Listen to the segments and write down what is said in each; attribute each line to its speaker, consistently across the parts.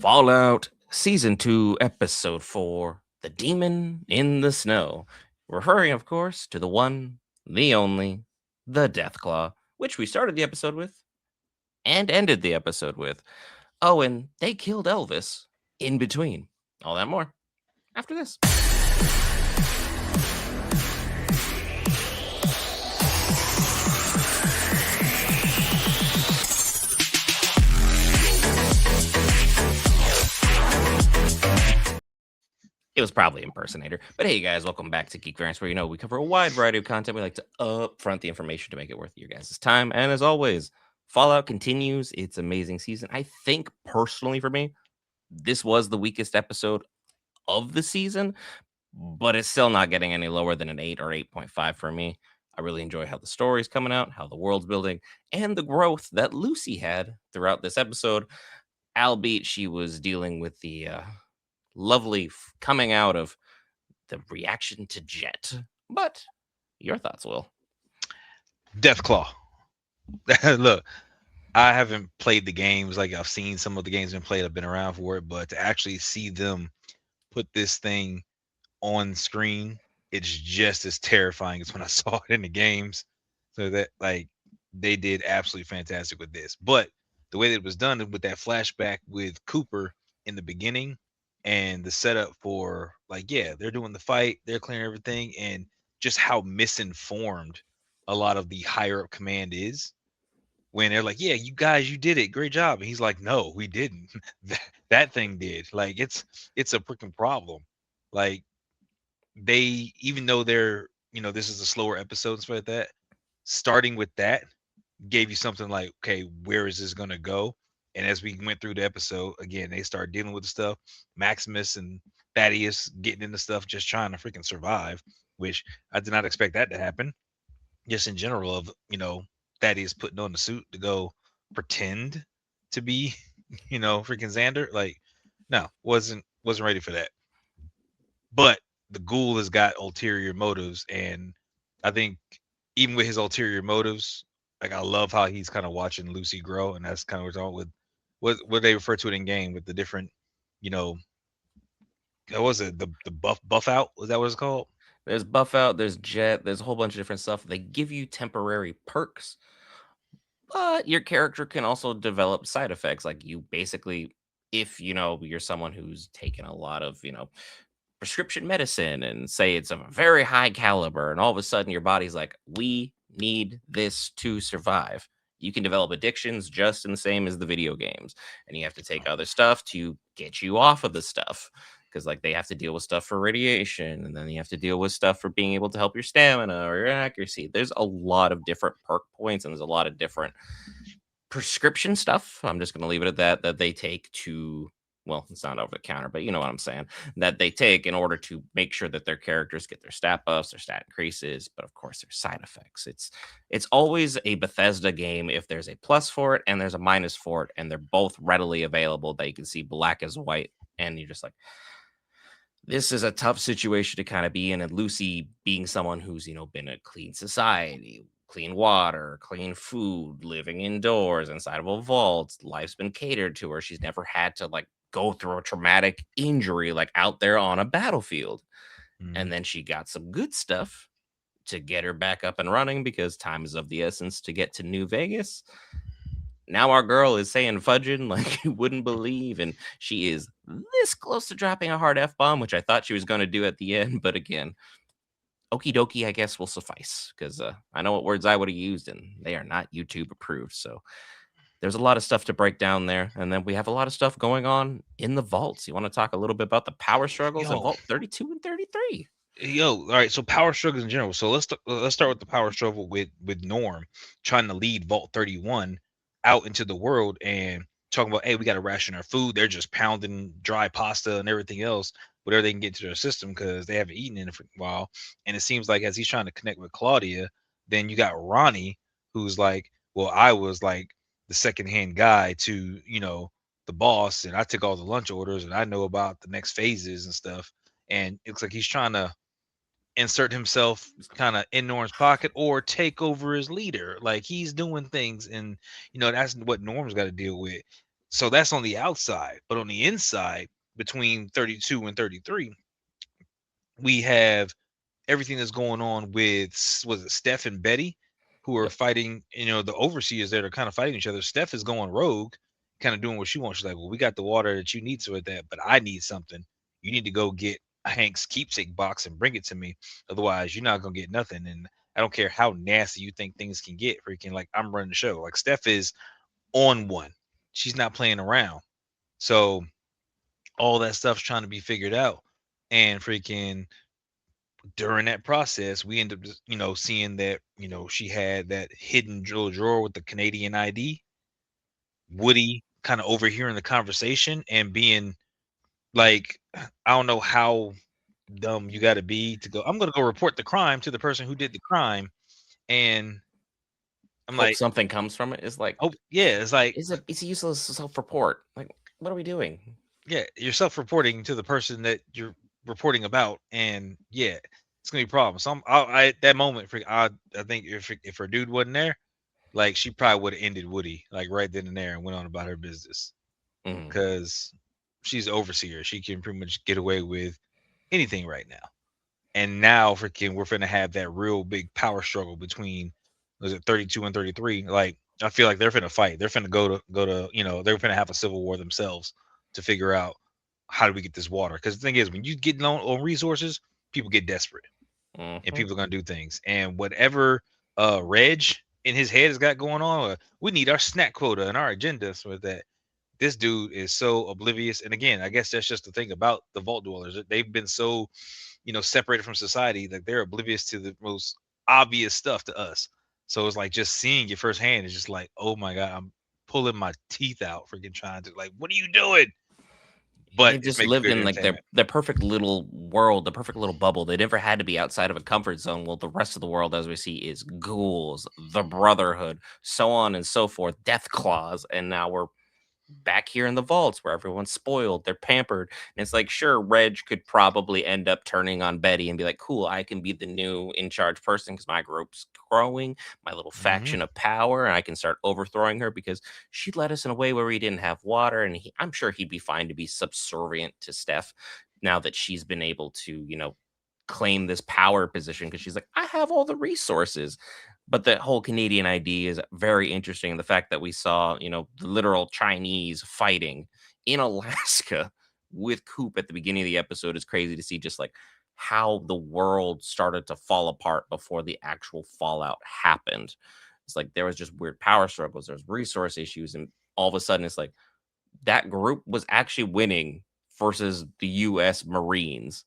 Speaker 1: Fallout Season 2, Episode 4 The Demon in the Snow. Referring, of course, to the one, the only, the Deathclaw, which we started the episode with and ended the episode with. Oh, and they killed Elvis in between. All that more after this. It was probably impersonator. But hey, guys, welcome back to Geek Variants, where we cover a wide variety of content. We like to upfront the information to make it worth your guys' time. And as always, Fallout continues its amazing season. I think personally for me, this was the weakest episode of the season, but it's still not getting any lower than an 8 or 8.5 for me. I really enjoy how the story's coming out, how the world's building, and the growth that Lucy had throughout this episode, albeit she was dealing with the lovely coming out of the reaction to Jet. But your thoughts, Will?
Speaker 2: Deathclaw. Look, I haven't played the games. Like I've seen some of the games been played. I've been around for it, but to actually see them put this thing on screen, it's just as terrifying as when I saw it in the games. So that they did absolutely fantastic with this. But the way that it was done with that flashback with Cooper in the beginning and the setup for yeah, they're doing the fight, they're clearing everything, and just how misinformed a lot of the higher up command is when they're like, "Yeah, you guys, you did it, great job," and he's like, "No, we didn't. that thing did." Like it's a freaking problem. Like they, even though they're this is a slower episode and stuff like that, starting with that gave you something like, okay, where is this gonna go? And as we went through the episode, again, they started dealing with the stuff. Maximus and Thaddeus getting into stuff, just trying to freaking survive, which I did not expect that to happen. Just in general, of Thaddeus putting on the suit to go pretend to be, freaking Xander. Like, no, wasn't ready for that. But the ghoul has got ulterior motives, and I think even with his ulterior motives, like I love how he's kind of watching Lucy grow, and that's kind of what's all with what they refer to it in game with the different, you know, what was it, the buff out? Was that what it's called?
Speaker 1: There's Buff Out, there's Jet, there's a whole bunch of different stuff. They give you temporary perks, but your character can also develop side effects. Like you basically, if you're someone who's taken a lot of, prescription medicine and say it's of a very high caliber, and all of a sudden your body's like, we need this to survive. You can develop addictions just in the same as the video games, and you have to take other stuff to get you off of the stuff, because like they have to deal with stuff for radiation, and then you have to deal with stuff for being able to help your stamina or your accuracy. There's a lot of different perk points, and there's a lot of different prescription stuff. I'm just going to leave it at that, that they take to, well, it's not over the counter, but you know what I'm saying, that they take in order to make sure that their characters get their stat buffs, their stat increases, but of course there's side effects. It's always a Bethesda game if there's a plus for it and there's a minus for it, and they're both readily available, that you can see black as white, and you're just like, this is a tough situation to kind of be in. And Lucy, being someone who's, been a clean society, clean water, clean food, living indoors inside of a vault, life's been catered to her. She's never had to like go through a traumatic injury like out there on a battlefield.
Speaker 2: Mhm.
Speaker 1: And then she got some good stuff to get her back up and running, because time is of the essence to get to New Vegas. Now our girl is saying fudging like you wouldn't believe, and she is this close to dropping a hard F bomb, which I thought she was going to do at the end. But again, okie dokie, I guess will suffice, because I know what words I would have used, and they are not YouTube approved. So there's a lot of stuff to break down there, and then we have a lot of stuff going on in the vaults. You want to talk a little bit about the power struggles in
Speaker 2: Yo,
Speaker 1: Vault 32 and 33?
Speaker 2: all right. So power struggles in general. So let's start with the power struggle with Norm trying to lead Vault 31 out into the world and talking about, hey, we got to ration our food. They're just pounding dry pasta and everything else, whatever they can get into their system because they haven't eaten in a freaking while. And it seems like as he's trying to connect with Claudia, then you got Ronnie, who's like, well, I was like the secondhand guy to the boss, and I took all the lunch orders, and I know about the next phases and stuff. And it looks like he's trying to insert himself kind of in Norm's pocket or take over as leader. Like he's doing things, and that's what Norm's got to deal with. So that's on the outside, but on the inside, between 32 and 33, we have everything that's going on with was it Steph and Betty, who are
Speaker 1: Yep.
Speaker 2: fighting. The overseers that are kind of fighting each other. Steph is going rogue, kind of doing what she wants. She's like, "Well, we got the water that you need to that, but I need something. You need to go get Hank's keepsake box and bring it to me. Otherwise, you're not gonna get nothing." And I don't care how nasty you think things can get. Freaking like I'm running the show. Like Steph is on one. She's not playing around. So all that stuff's trying to be figured out. And freaking during that process, we end up just, seeing that, she had that hidden little drawer with the Canadian ID. Woody kind of overhearing the conversation and being like, I don't know how dumb you got to be to go, I'm going to go report the crime to the person who did the crime. And I'm
Speaker 1: Hope
Speaker 2: like,
Speaker 1: something comes from it is like,
Speaker 2: oh, yeah, it's like,
Speaker 1: it's a useless self-report. Like, what are we doing?
Speaker 2: yeah, you're self reporting to the person that you're reporting about. And yeah, it's going to be a problem. So at that moment, I think if her dude wasn't there, like she probably would have ended Woody like right then and there and went on about her business
Speaker 1: Mhm.
Speaker 2: because she's overseer. She can pretty much get away with anything right now. And now freaking we're finna have that real big power struggle between was it 32 and 33. Like I feel like they're finna fight. They're finna go to they're finna have a civil war themselves to figure out how do we get this water. Because the thing is when you get on resources, people get desperate and
Speaker 1: Mhm.
Speaker 2: people are gonna do things. And whatever Reg in his head has got going on, we need our snack quota and our agenda. So that this dude is so oblivious. And again, I guess that's just the thing about the vault dwellers. They've been so, separated from society that they're oblivious to the most obvious stuff to us. So it's like just seeing it firsthand is just like, oh my God, I'm pulling my teeth out freaking trying to like, what are you doing? But
Speaker 1: They
Speaker 2: it's
Speaker 1: just
Speaker 2: making
Speaker 1: lived
Speaker 2: good
Speaker 1: in, like,
Speaker 2: entertainment.
Speaker 1: their perfect little world, the perfect little bubble. They never had to be outside of a comfort zone. Well, the rest of the world, as we see, is ghouls, the Brotherhood, so on and so forth, death claws, and now we're back here in the vaults where everyone's spoiled, they're pampered. And it's like, sure, Reg could probably end up turning on Betty and be like, cool, I can be the new in charge person because my group's growing, my little
Speaker 2: Hmm.
Speaker 1: faction of power, and I can start overthrowing her because she led us in a way where we didn't have water. And I'm sure he'd be fine to be subservient to Steph now that she's been able to, claim this power position because she's like, I have all the resources. But the whole Canadian ID is very interesting. The fact that we saw, the literal Chinese fighting in Alaska with Coop at the beginning of the episode is crazy to see just like how the world started to fall apart before the actual fallout happened. It's like there was just weird power struggles, there's resource issues, and all of a sudden it's like that group was actually winning versus the US Marines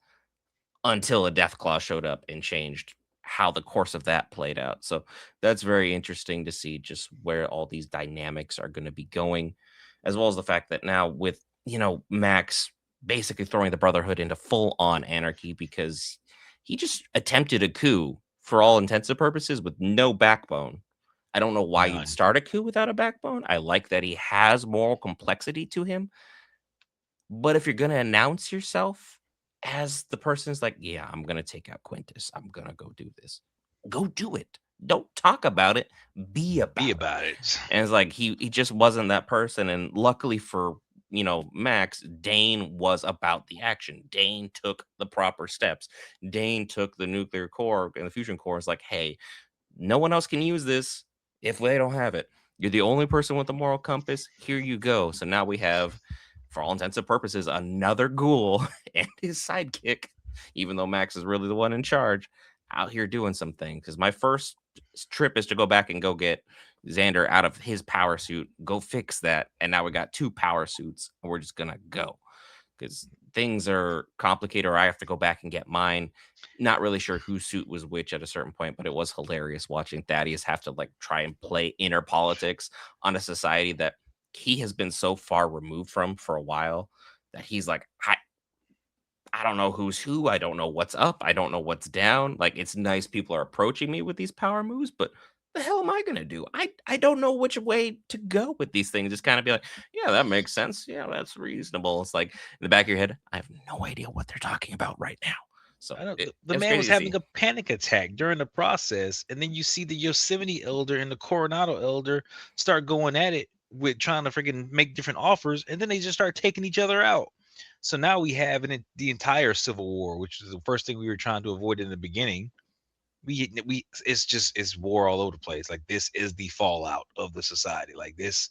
Speaker 1: until a death claw showed up and changed how the course of that played out. So that's very interesting to see just where all these dynamics are going to be going, as well as the fact that now with, Max basically throwing the Brotherhood into full on anarchy because he just attempted a coup for all intents and purposes with no backbone. I don't know why you'd
Speaker 2: None.
Speaker 1: start a coup without a backbone. I like that he has moral complexity to him, but if you're gonna announce yourself as the person's like, "Yeah, I'm gonna take out Quintus. I'm gonna go do this." Go do it. Don't talk about it, be
Speaker 2: Be
Speaker 1: about it.
Speaker 2: about it.
Speaker 1: And it's like he just wasn't that person, and luckily for, Max, Dane was about the action. Dane took the proper steps. Dane took the nuclear core and the fusion core. It's like, "Hey, no one else can use this if they don't have it. You're the only person with a moral compass. Here you go." So now we have, for all intents and purposes, another ghoul and his sidekick, even though Max is really the one in charge, out here doing some things. Because my first trip is to go back and go get Xander out of his power suit, go fix that. And now we got two power suits, and we're just going to go because things are complicated, or I have to go back and get mine. Not really sure whose suit was which at a certain point, but it was hilarious watching Thaddeus have to like try and play inner politics on a society that he has been so far removed from for a while that he's like, I don't know who's who. I don't know what's up. I don't know what's down. Like, it's nice people are approaching me with these power moves, but the hell am I gonna do? I don't know which way to go with these things. Just kind of be like, yeah, that makes sense. Yeah, that's reasonable. It's like in the back of your head, I have no idea what they're talking about right now. So
Speaker 2: I know the
Speaker 1: it's
Speaker 2: man
Speaker 1: crazy
Speaker 2: was
Speaker 1: to
Speaker 2: having
Speaker 1: see.
Speaker 2: a panic attack during the process, and then you see the Yosemite Elder and the Coronado Elder start going at it with trying to freaking make different offers, and then they just start taking each other out. So now we have the entire civil war, which is the first thing we were trying to avoid in the beginning. We it's war all over the place. Like, this is the fallout of the society. Like, this,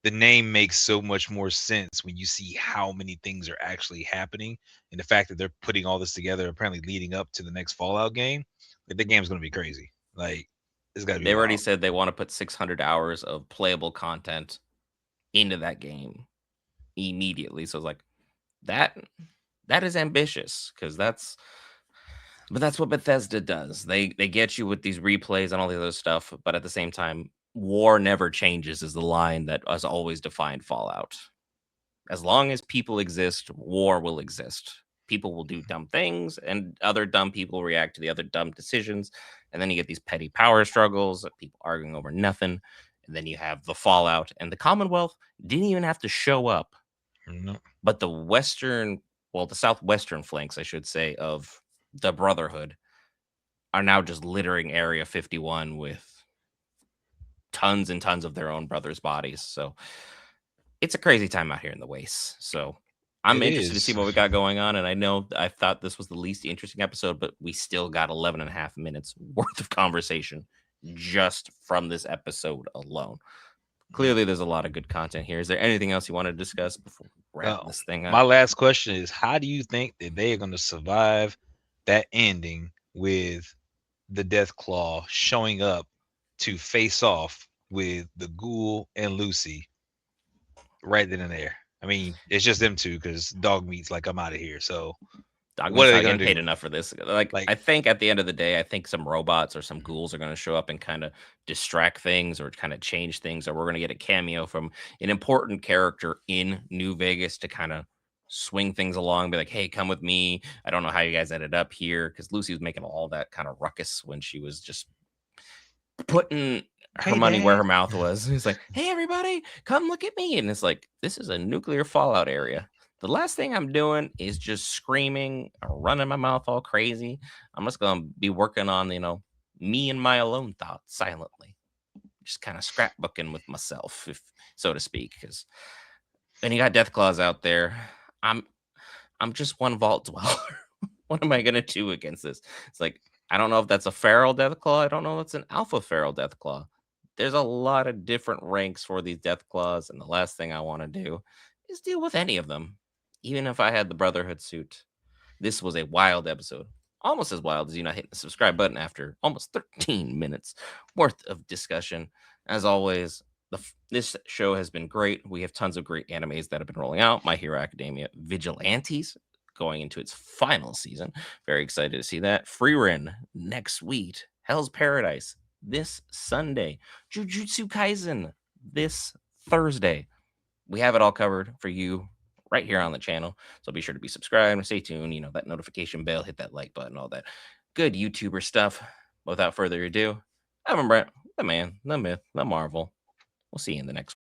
Speaker 2: the name makes so much more sense when you see how many things are actually happening, and the fact that they're putting all this together, apparently leading up to the next Fallout game. Like, the game's gonna be crazy. Like, it's gotta be
Speaker 1: They already
Speaker 2: wild.
Speaker 1: said they want to put 600 hours of playable content into that game immediately. So it's like that that is ambitious because that's what Bethesda does. They get you with these replays and all the other stuff, but at the same time, war never changes is the line that has always defined Fallout. As long as people exist, war will exist. People will do dumb things, and other dumb people react to the other dumb decisions. And then you get these petty power struggles, people arguing over nothing. And then you have the fallout. And the Commonwealth didn't even have to show up,
Speaker 2: No,
Speaker 1: but the southwestern flanks, I should say, of the Brotherhood are now just littering Area 51 with tons and tons of their own brothers' bodies. So it's a crazy time out here in the wastes. So I'm
Speaker 2: it
Speaker 1: interested to see
Speaker 2: is.
Speaker 1: what we got going on. And I know I thought this was the least interesting episode, but we still got 11 and a half minutes worth of conversation just from this episode alone.
Speaker 2: Yeah.
Speaker 1: Clearly, there's a lot of good content here. Is there anything else you want to discuss before we wrap
Speaker 2: Well,
Speaker 1: this thing
Speaker 2: my
Speaker 1: up?
Speaker 2: last question is, how do you think that they are going to survive that ending with the Death Claw showing up to face off with the Ghoul and Lucy right then and there? I mean, it's just them two because dog meat's like, I'm out of here. So
Speaker 1: Dog
Speaker 2: what
Speaker 1: meat's
Speaker 2: are they
Speaker 1: not
Speaker 2: gonna
Speaker 1: getting paid
Speaker 2: do?
Speaker 1: enough for this. Like,
Speaker 2: Like,
Speaker 1: I think at the end of the day, I think some robots or some ghouls are going to show up and kind of distract things or kind of change things, or we're going to get a cameo from an important character in New Vegas to kind of swing things along. Be like, hey, come with me. I don't know how you guys ended up here because Lucy was making all that kind of ruckus when she was just putting her
Speaker 2: hey,
Speaker 1: money where
Speaker 2: Dad.
Speaker 1: her mouth was. He's like, "Hey, everybody, come look at me!" And it's like, this is a nuclear fallout area. The last thing I'm doing is just screaming or running my mouth all crazy. I'm just gonna be working on, me and my alone thoughts silently, just kind of scrapbooking with myself, if so to speak. Because when you got death claws out there, I'm I'm just one vault dweller. What am I gonna do against this? It's like, I don't know if that's a feral deathclaw. I don't know if it's an alpha feral deathclaw. There's a lot of different ranks for these deathclaws, and the last thing I want to do is deal with any of them. Even if I had the Brotherhood suit. This was a wild episode. Almost as wild as you not hitting the subscribe button after almost 13 minutes worth of discussion. As always, this show has been great. We have tons of great animes that have been rolling out. My Hero Academia Vigilantes going into its final season. Very excited to see that. Frieren next week. Hell's Paradise this Sunday. Jujutsu Kaisen this Thursday. We have it all covered for you right here on the channel. So be sure to be subscribed and stay tuned. That notification bell, hit that like button, all that good YouTuber stuff. Without further ado, I'm Brent, the man, the myth, the marvel. We'll see you in the next